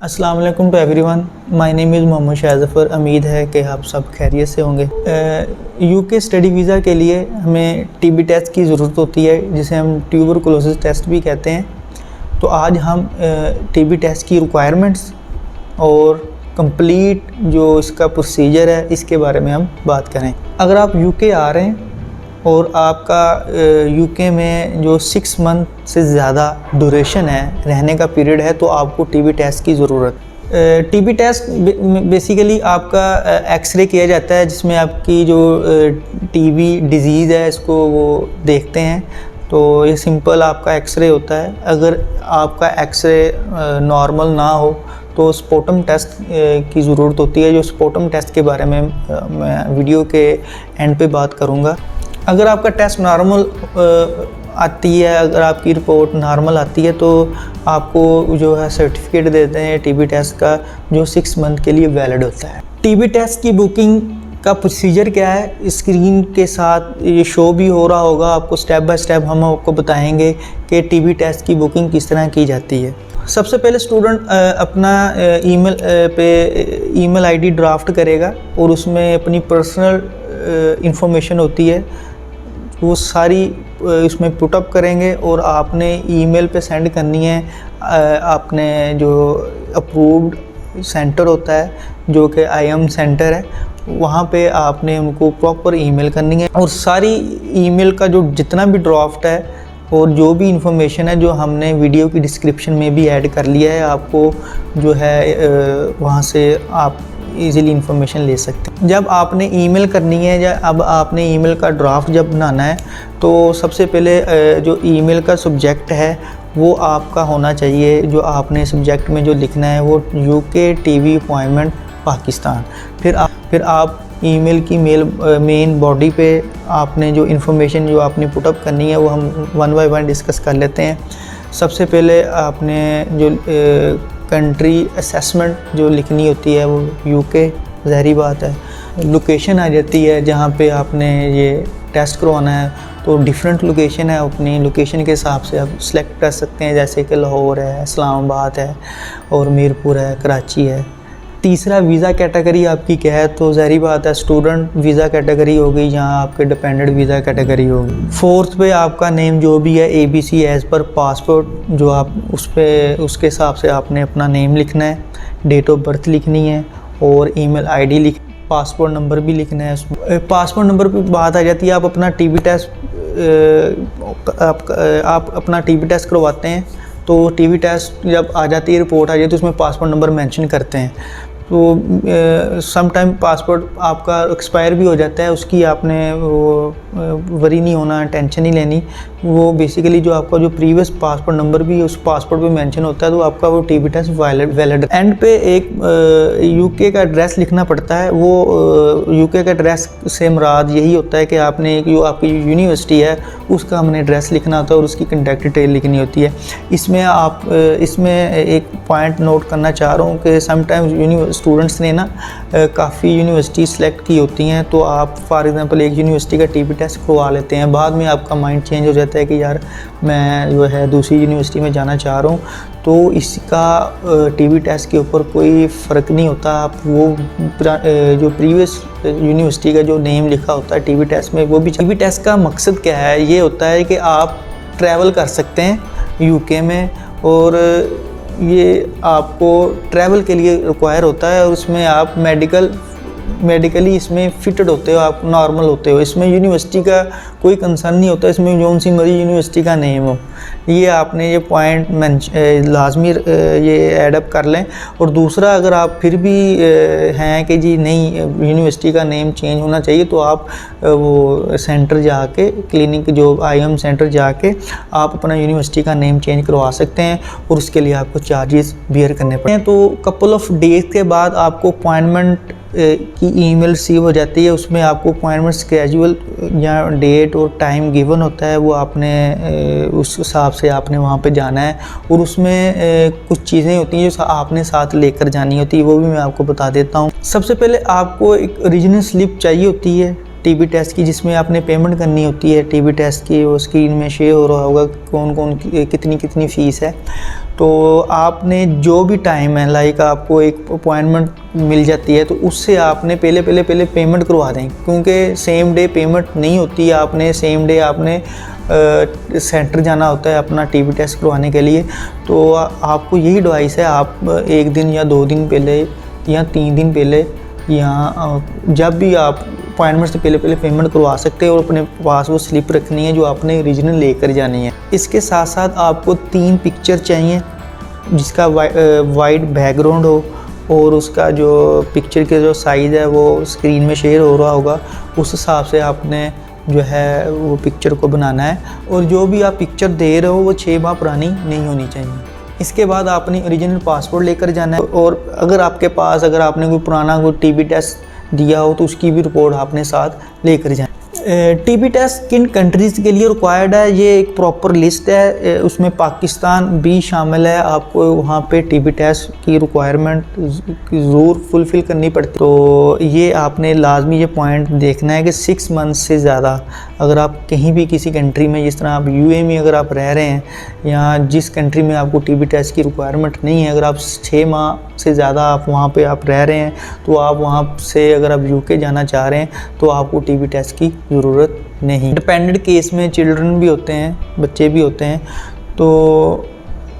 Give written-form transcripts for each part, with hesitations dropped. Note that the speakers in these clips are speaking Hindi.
अस्सलाम वालेकुम to everyone. My name is Mohammad Shahzafar. उम्मीद है कि आप सब खैरियत से होंगे। यूके स्टडी वीज़ा के लिए हमें टीबी टेस्ट की ज़रूरत होती है, जिसे हम ट्यूबरकुलोसिस टेस्ट भी कहते हैं। तो आज हम टीबी टेस्ट की रिक्वायरमेंट्स और कंप्लीट जो इसका प्रोसीजर है इसके बारे में हम बात करें। अगर आप यूके आ रहे हैं और आपका यूके में जो 6 मंथ से ज़्यादा ड्यूरेशन है, रहने का पीरियड है, तो आपको टीबी टेस्ट की ज़रूरत। टीबी टेस्ट बेसिकली आपका एक्सरे किया जाता है, जिसमें आपकी जो टीबी डिज़ीज़ है इसको वो देखते हैं। तो ये सिंपल आपका एक्सरे होता है। अगर आपका एक्सरे नॉर्मल ना हो तो स्पोटम टेस्ट की ज़रूरत होती है, जो स्पोटम टेस्ट के बारे में मैं वीडियो के एंड पे बात करूँगा। अगर आपका टेस्ट नॉर्मल आती है, अगर आपकी रिपोर्ट नॉर्मल आती है, तो आपको जो है सर्टिफिकेट देते हैं टीबी टेस्ट का, जो 6 मंथ के लिए वैलिड होता है। टीबी टेस्ट की बुकिंग का प्रोसीजर क्या है, स्क्रीन के साथ ये शो भी हो रहा होगा आपको। स्टेप बाय स्टेप हम आपको बताएंगे कि टीबी टेस्ट की बुकिंग किस तरह की जाती है। सबसे पहले स्टूडेंट अपना ईमेल आईडी ड्राफ्ट करेगा और उसमें अपनी पर्सनल इंफॉर्मेशन होती है, वो सारी इसमें पुटअप करेंगे और आपने ईमेल पे सेंड करनी है। आपने जो अप्रूव्ड सेंटर होता है, जो कि आईएम सेंटर है, वहाँ पे आपने उनको प्रॉपर ईमेल करनी है। और सारी ईमेल का जो जितना भी ड्राफ्ट है और जो भी इंफॉर्मेशन है, जो हमने वीडियो की डिस्क्रिप्शन में भी ऐड कर लिया है, आपको जो है वहाँ से आप इजीली इंफॉर्मेशन ले सकते हैं। जब आपने ईमेल करनी है या अब आपने ईमेल का ड्राफ्ट जब बनाना है, तो सबसे पहले जो ईमेल का सब्जेक्ट है वो आपका होना चाहिए। जो आपने सब्जेक्ट में जो लिखना है वो यूके टीवी अपॉइंटमेंट पाकिस्तान। फिर आप ईमेल की मेन बॉडी पे आपने जो इन्फॉर्मेशन जो आपने पुटअप करनी है वो हम वन बाय वन डिस्कस कर लेते हैं। सबसे पहले आपने जो कंट्री असेसमेंट जो लिखनी होती है वो यूके, ज़ाहिरी बात है। लोकेशन आ जाती है जहाँ पे आपने ये टेस्ट करवाना है, तो डिफरेंट लोकेशन है। अपनी लोकेशन के हिसाब से आप सिलेक्ट कर सकते हैं, जैसे कि लाहौर है, इस्लामाबाद है और मीरपुर है, कराची है। तीसरा वीज़ा कैटेगरी आपकी क्या है, तो ज़ाहिरी बात है स्टूडेंट वीज़ा कैटेगरी हो गई, जहाँ आपके डिपेंडेंट वीज़ा कैटेगरी होगी। फोर्थ पे आपका नेम जो भी है ABC एज़ पर पासपोर्ट, जो आप उसके हिसाब से आपने अपना नेम लिखना है, डेट ऑफ बर्थ लिखनी है और ईमेल आईडी पासपोर्ट नंबर भी लिखना है। पासपोर्ट नंबर पे बात आ जाती है। आप अपना टीबी टेस्ट आप अपना टीबी टेस्ट करवाते हैं, तो टीबी टेस्ट जब आ जाती है, रिपोर्ट आ जाती है, तो उसमें पासपोर्ट नंबर मेंशन करते हैं। तो सम टाइम पासपोर्ट आपका एक्सपायर भी हो जाता है, उसकी आपने वो वरी नहीं होना, टेंशन नहीं लेनी। वो बेसिकली जो आपका जो प्रीवियस पासपोर्ट नंबर भी उस पासपोर्ट पे मेंशन होता है, तो आपका वो टीबी टेस्ट वैलिड। एंड पे एक यूके का एड्रेस लिखना पड़ता है। वो यूके का एड्रेस से मुराद यही होता है कि आपने जो आपकी यूनिवर्सिटी है उसका हमने एड्रेस लिखना होता है और उसकी कॉन्टैक्ट डिटेल लिखनी होती है। इसमें एक पॉइंट नोट करना चाह रहा हूँ कि समटाइम्स स्टूडेंट्स ने ना काफ़ी यूनिवर्सिटी सेलेक्ट की होती हैं, तो आप फॉर एग्जांपल एक यूनिवर्सिटी का टीबी टेस्ट करवा लेते हैं, बाद में आपका माइंड चेंज हो जाता है कि यार मैं जो है दूसरी यूनिवर्सिटी में जाना चाह रहा हूँ, तो इसका टीबी टेस्ट के ऊपर कोई फ़र्क नहीं होता। आप वो जो प्रीवियस यूनिवर्सिटी का जो नेम लिखा होता है टीबी टेस्ट में, वो भी। टीबी टेस्ट का मकसद क्या है, ये होता है कि आप ट्रैवल कर सकते हैं यूके में, और ये आपको ट्रैवल के लिए रिक्वायर होता है, और उसमें आप मेडिकली इसमें फिटेड होते हो, आप नॉर्मल होते हो। इसमें यूनिवर्सिटी का कोई कंसर्न नहीं होता, इसमें जौन सी मर्जी यूनिवर्सिटी का नेम हो। ये आपने ये पॉइंट लाजमी ये एडअप कर लें। और दूसरा, अगर आप फिर भी हैं कि जी नहीं यूनिवर्सिटी का नेम चेंज होना चाहिए, तो आप वो सेंटर जाके, क्लिनिक जो आईएम सेंटर जाके आप अपना यूनिवर्सिटी का नेम चेंज करवा सकते हैं, और उसके लिए आपको चार्जेस बियर करने पड़ते हैं। तो कपल ऑफ डेज के बाद आपको अपॉइंटमेंट की ईमेल रिसीव हो जाती है। उसमें आपको अपॉइंटमेंट स्केड्यूल या डेट और टाइम गिवन होता है, वो आपने उस हिसाब से आपने वहाँ पे जाना है। और उसमें कुछ चीज़ें होती हैं जो आपने साथ लेकर जानी होती है, वो भी मैं आपको बता देता हूँ। सबसे पहले आपको एक ओरिजिनल स्लिप चाहिए होती है, टीबी टेस्ट की, जिसमें आपने पेमेंट करनी होती है टीबी टेस्ट की, वो स्क्रीन में शो हो रहा होगा कौन कौन कितनी कितनी फ़ीस है। तो आपने जो भी टाइम है, लाइक आपको एक अपॉइंटमेंट मिल जाती है तो उससे आपने पहले पेमेंट करवा दें, क्योंकि सेम डे पेमेंट नहीं होती है। आपने सेम डे आपने सेंटर जाना होता है अपना टीबी टेस्ट करवाने के लिए। तो आपको यही एडवाइस है, आप 1 दिन या 2 दिन पहले या 3 दिन पहले या जब भी आप अपॉइंटमेंट से पहले पेमेंट करवा सकते हैं, और अपने पास वो स्लिप रखनी है जो आपने ओरिजिनल लेकर जानी है। इसके साथ साथ आपको 3 पिक्चर चाहिए, जिसका वाइट बैकग्राउंड हो और उसका जो पिक्चर के जो साइज़ है वो स्क्रीन में शेयर हो रहा होगा, उस हिसाब से आपने जो है वो पिक्चर को बनाना है। और जो भी आप पिक्चर दे रहे हो वो 6 माह पुरानी नहीं होनी चाहिए। इसके बाद आपने ओरिजिनल पासपोर्ट लेकर जाना है, और अगर आपके पास आपने कोई पुराना कोई टीबी टेस्ट दिया हो तो उसकी भी रिपोर्ट आपने साथ लेकर जाना। टीबी टेस्ट किन कंट्रीज़ के लिए रिक्वायर्ड है, ये एक प्रॉपर लिस्ट है, उसमें पाकिस्तान भी शामिल है। आपको वहाँ पे टीबी टेस्ट की रिक्वायरमेंट ज़रूर फुलफ़िल करनी पड़ती है। तो ये आपने लाजमी ये पॉइंट देखना है कि 6 मंथ से ज़्यादा अगर आप कहीं भी किसी कंट्री में, जिस तरह आप यूएई में अगर आप रह रहे हैं या जिस कंट्री में आपको टीबी टेस्ट की रिक्वायरमेंट नहीं है, अगर आप 6 माह से ज़्यादा आप वहाँ पे आप रह रहे हैं, तो आप वहाँ से अगर आप यूके जाना चाह रहे हैं तो आपको टीबी टेस्ट की ज़रूरत नहीं। डिपेंडेंट केस में चिल्ड्रन भी होते हैं, बच्चे भी होते हैं, तो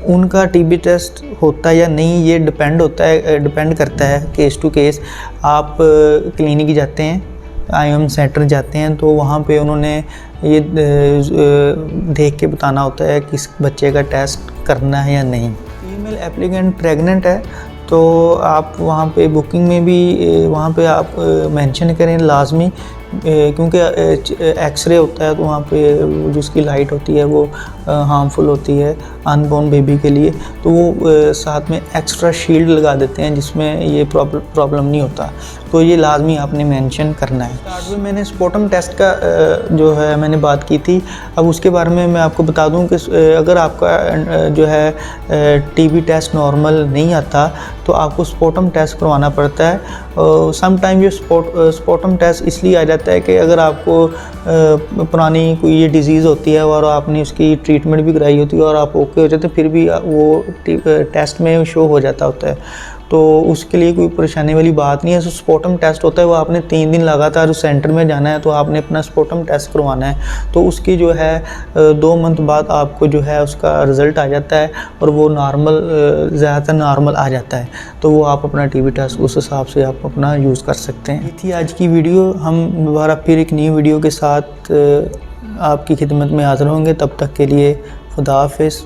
उनका टीबी टेस्ट होता है या नहीं ये डिपेंड करता है केस टू केस। आप क्लिनिक जाते हैं, आईएम सेंटर जाते हैं, तो वहाँ पे उन्होंने ये देख के बताना होता है कि इस बच्चे का टेस्ट करना है या नहीं। फीमेल एप्लीकेंट प्रेग्नेंट है तो आप वहाँ पे बुकिंग में भी वहाँ पे आप मेंशन करें लाजमी, क्योंकि एक्सरे होता है तो वहाँ पे जो उसकी लाइट होती है वो हार्मफुल होती है अनबॉर्न बेबी के लिए, तो वो साथ में एक्स्ट्रा शील्ड लगा देते हैं जिसमें ये प्रॉब्लम नहीं होता। तो ये लाजमी आपने मेंशन करना है। स्टार्ट में मैंने स्पोटम टेस्ट का जो है मैंने बात की थी। अब उसके बारे में मैं आपको बता दूं कि अगर आपका जो है टीबी टेस्ट नॉर्मल नहीं आता तो आपको स्पोटम टेस्ट करवाना पड़ता है। सम टाइम ये स्पोटम टेस्ट इसलिए आ जाता है कि अगर आपको पुरानी कोई ये डिज़ीज़ होती है और आपने उसकी ट्रीटमेंट भी कराई होती है और आप ओके हो जाते फिर भी वो टेस्ट में शो हो जाता होता है, तो उसके लिए कोई परेशानी वाली बात नहीं है। जो स्पोटम टेस्ट होता है वो आपने 3 दिन लगातार उस सेंटर में जाना है, तो आपने अपना स्पोटम टेस्ट करवाना है। तो उसकी जो है 2 मंथ बाद आपको जो है उसका रिज़ल्ट आ जाता है और वो नॉर्मल ज़्यादातर नॉर्मल आ जाता है, तो वो आप अपना टीबी टेस्ट उस हिसाब से आप अपना यूज़ कर सकते हैं। ये थी आज की वीडियो। हम दोबारा फिर एक नई वीडियो के साथ आपकी खिदमत में हाज़िर होंगे। तब तक के लिए खुदा हाफ़िज़।